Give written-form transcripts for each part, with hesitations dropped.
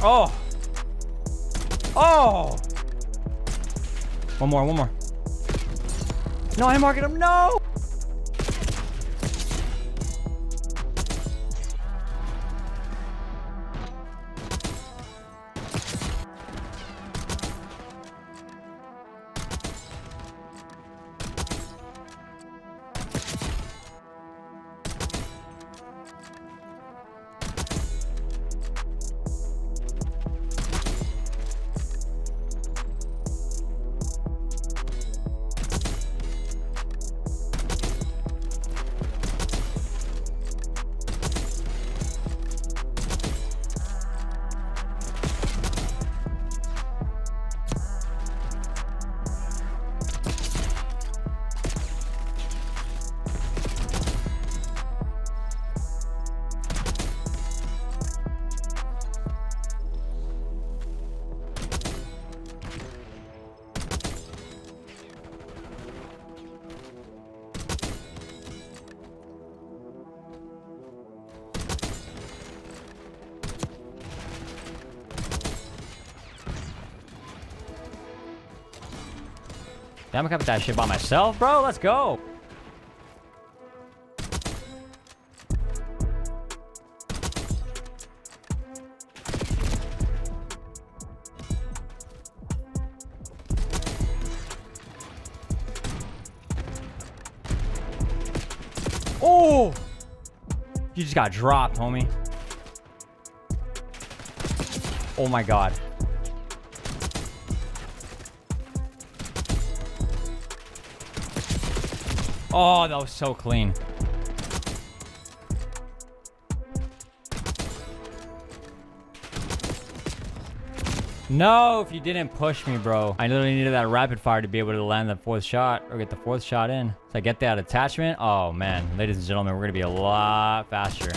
Oh. Oh. One more, one more. No, I'm marking him. No. Damn, I'm coming that shit by myself, bro. Let's go. Oh, you just got dropped, homie. Oh my God. Oh, that was so clean. No, if you didn't push me, bro. I literally needed that rapid fire to be able to land the fourth shot or get the fourth shot in. So I get that attachment. Oh, man. Ladies and gentlemen, we're going to be a lot faster.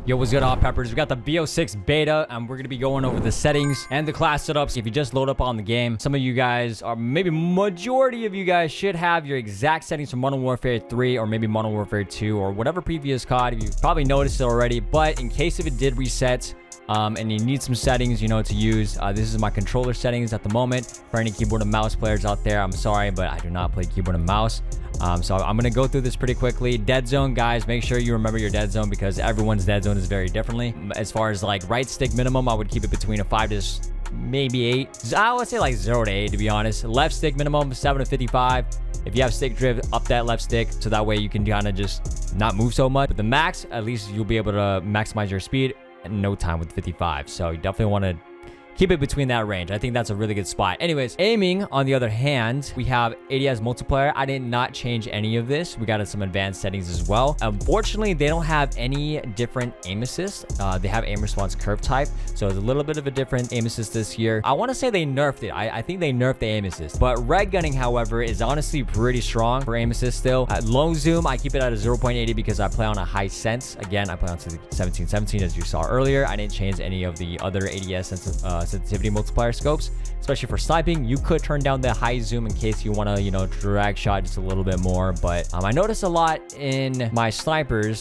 Yo, what's good, Hot Peppers? We got the BO6 beta, and we're going to be going over the settings and the class setups. If you just load up on the game, some of you guys, or maybe majority of you guys, should have your exact settings from Modern Warfare 3 or maybe Modern Warfare 2 or whatever previous COD. You've probably noticed it already, but in case if it did reset, and you need some settings, you know, to use. This is my controller settings at the moment. For any keyboard and mouse players out there, I'm sorry, but I do not play keyboard and mouse. So I'm going to go through this pretty quickly. Dead zone, guys, make sure you remember your dead zone because everyone's dead zone is very differently. As far as like right stick minimum, I would keep it between a 5 to maybe 8. I would say like 0 to 8, to be honest. Left stick minimum, 7 to 55. If you have stick drift, up that left stick so that way you can kind of just not move so much. But the max, at least you'll be able to maximize your speed in no time with 55. So you definitely want to keep it between that range. I think that's a really good spot. Anyways, aiming, on the other hand, we have ADS multiplier. I did not change any of this. We got some advanced settings as well. Unfortunately, they don't have any different aim assist. They have aim response curve type. So it's a little bit of a different aim assist this year. I want to say they nerfed it. I think they nerfed the aim assist. But red gunning, however, is honestly pretty strong for aim assist still. At low zoom, I keep it at a 0.80 because I play on a high sense. Again, I play on 1717 as you saw earlier. I didn't change any of the other ADS sensitivity multiplier scopes, especially for sniping. You could turn down the high zoom in case you want to, you know, drag shot just a little bit more. But I noticed a lot in my sniper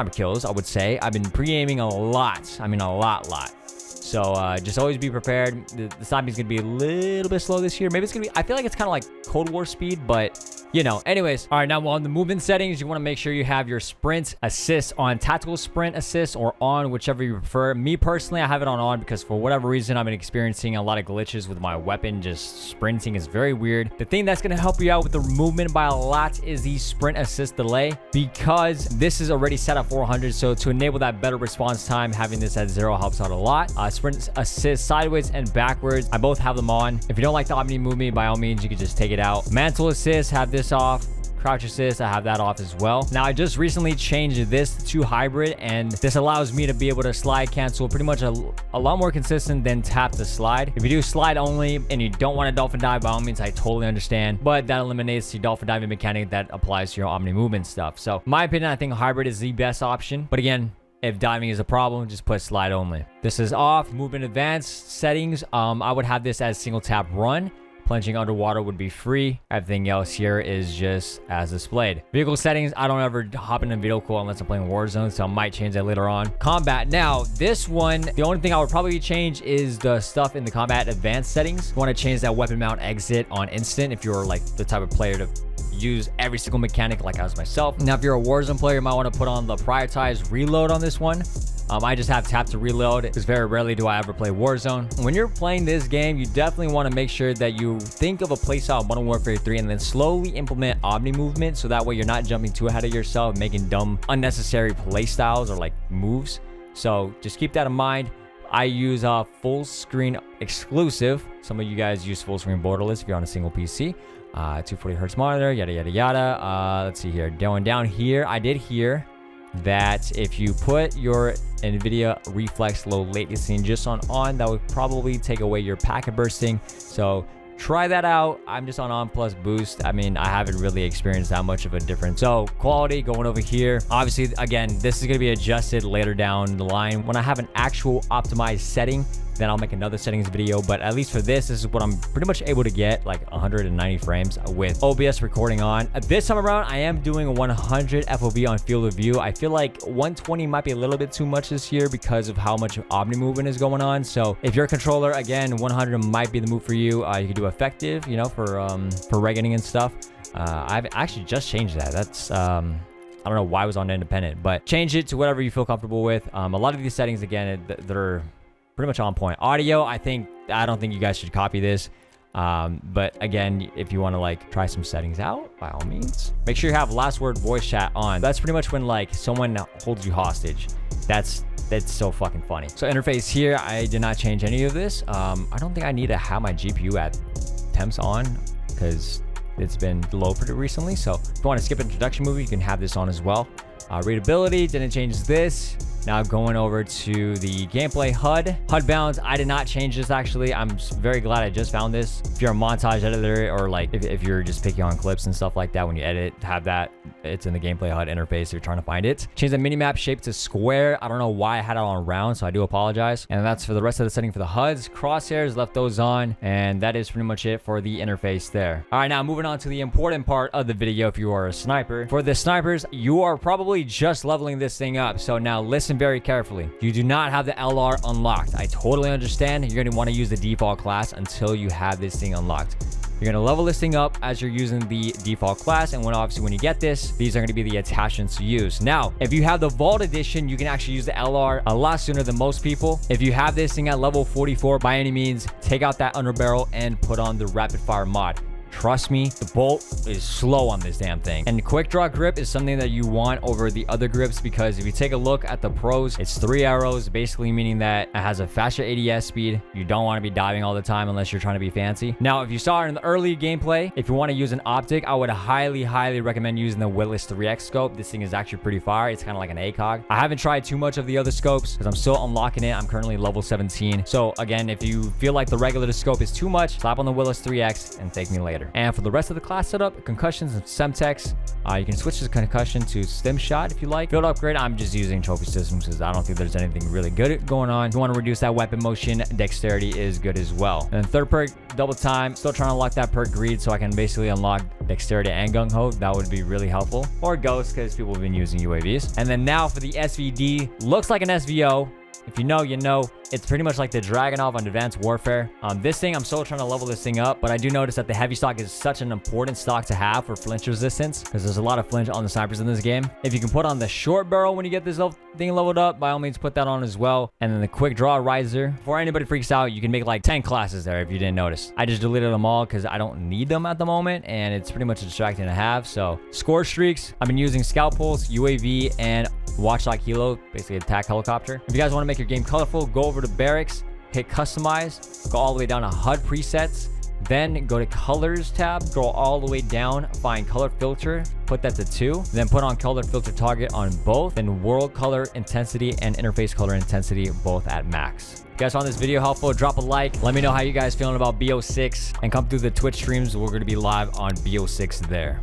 kills. I would say I've been pre-aiming a lot. I mean, a lot. So just always be prepared. The sniping is gonna be a little bit slow this year. Maybe it's gonna be, I feel like it's kind of like Cold War speed, but you know. Anyways, all right, now on the movement settings, you want to make sure you have your sprint assist on, tactical sprint assist, or on, whichever you prefer. Me personally, I have it on because for whatever reason I've been experiencing a lot of glitches with my weapon. Just sprinting is very weird. The thing that's going to help you out with the movement by a lot is the sprint assist delay, because this is already set at 400. So to enable that better response time, having this at 0 helps out a lot. Sprint assist sideways and backwards, I both have them on. If you don't like the omni movement, by all means you can just take it out. Mantle assist, have this off. Crouch assist, I have that off as well. Now I just recently changed this to hybrid, and this allows me to be able to slide cancel pretty much a lot more consistent than tap to slide. If you do slide only and you don't want to dolphin dive, by all means I totally understand, but that eliminates the dolphin diving mechanic that applies to your omni movement stuff. So in my opinion, I think hybrid is the best option, but again, if diving is a problem, just put slide only. This is off. Movement advanced settings, I would have this as single tap run. Plunging underwater would be free. Everything else here is just as displayed. Vehicle settings, I don't ever hop in a vehicle unless I'm playing Warzone, so I might change that later on. Combat, now this one, the only thing I would probably change is the stuff in the combat advanced settings. You want to change that weapon mount exit on instant if you're like the type of player to use every single mechanic like I was myself. Now if you're a Warzone player, you might want to put on the prioritized reload on this one. I just have tap to reload because very rarely do I ever play Warzone. When you're playing this game, you definitely want to make sure that you think of a playstyle of Modern Warfare 3 and then slowly implement Omni movement, so that way you're not jumping too ahead of yourself, making dumb, unnecessary playstyles or like moves. So just keep that in mind. I use full screen exclusive. Some of you guys use full screen borderless if you're on a single PC. 240 hertz monitor, yada yada yada. Let's see here. Going down here, I did hear that if you put your NVIDIA reflex low latency just on, that would probably take away your packet bursting. So try that out. I'm just on plus boost. I mean, I haven't really experienced that much of a difference. So quality going over here. Obviously, again, this is going to be adjusted later down the line when I have an actual optimized setting. Then I'll make another settings video, but at least for this is what I'm pretty much able to get, like 190 frames with OBS recording on. This time around, I am doing 100 FOV on field of view. I feel like 120 might be a little bit too much this year because of how much Omni movement is going on. So if you're a controller, again, 100 might be the move for you. You can do effective, you know, for reggaeting and stuff. I've actually just changed that. That's I don't know why I was on independent, but change it to whatever you feel comfortable with. A lot of these settings, again, they're pretty much on point. Audio, I don't think you guys should copy this. But again, if you want to like try some settings out, by all means, make sure you have last word voice chat on. That's pretty much when like someone holds you hostage. That's so fucking funny. So interface here, I did not change any of this. I don't think I need to have my GPU at temps on because it's been low pretty recently. So if you want to skip introduction movie, you can have this on as well. Readability, didn't change this. Now going over to the gameplay HUD balance, I did not change this actually. I'm very glad I just found this. If you're a montage editor or like if you're just picking on clips and stuff like that, when you edit, have that, it's in the gameplay HUD interface if you're trying to find it. Change the minimap shape to square. I don't know why I had it on round, so I do apologize. And that's for the rest of the setting for the HUDs. Crosshairs, left those on, and that is pretty much it for the interface there. All right, now moving on to the important part of the video if you are a sniper. For the snipers, you are probably just leveling this thing up, so now listen very carefully. You do not have the LR unlocked. I totally understand. You're going to want to use the default class until you have this thing unlocked. You're going to level this thing up as you're using the default class, and obviously when you get this, these are going to be the attachments to use. Now, if you have the Vault Edition, you can actually use the LR a lot sooner than most people. If you have this thing at level 44, by any means, take out that underbarrel and put on the rapid fire mod. Trust me, the bolt is slow on this damn thing. And quick draw grip is something that you want over the other grips, because if you take a look at the pros, it's 3 arrows, basically meaning that it has a faster ADS speed. You don't want to be diving all the time unless you're trying to be fancy. Now, if you saw it in the early gameplay, if you want to use an optic, I would highly recommend using the Witless 3X scope. This thing is actually pretty fire. It's kind of like an ACOG. I haven't tried too much of the other scopes because I'm still unlocking it. I'm currently level 17. So again, if you feel like the regular scope is too much, slap on the Witless 3X and thank me later. And for the rest of the class setup, concussions and semtex, you can switch the concussion to stim shot if you like. Field upgrade, I'm just using trophy systems because I don't think there's anything really good going on. If you want to reduce that weapon motion, dexterity is good as well. And then third perk, double time. Still trying to unlock that perk greed so I can basically unlock dexterity and gung ho. That would be really helpful. Or ghost, because people have been using UAVs. And then now for the SVD, looks like an SVO. If you know, you know. It's pretty much like the Dragunov on Advanced Warfare. This thing, I'm still trying to level this thing up, but I do notice that the heavy stock is such an important stock to have for flinch resistance, because there's a lot of flinch on the snipers in this game. If you can put on the short barrel when you get this thing leveled up, by all means put that on as well. And then the quick draw riser. Before anybody freaks out, you can make like 10 classes there if you didn't notice. I just deleted them all because I don't need them at the moment, and it's pretty much a distracting to have. So score streaks, I've been using Scout Pulse, UAV, and Watchdog Helo, basically attack helicopter. If you guys want to make your game colorful, go over to barracks, hit customize, go all the way down to HUD presets, then go to colors tab, scroll all the way down, find color filter, put that to 2, then put on color filter target on both, then world color intensity and interface color intensity both at max. If you guys found this video helpful, drop a like. Let me know how you guys feeling about BO6, and come through the Twitch streams. We're going to be live on BO6 there.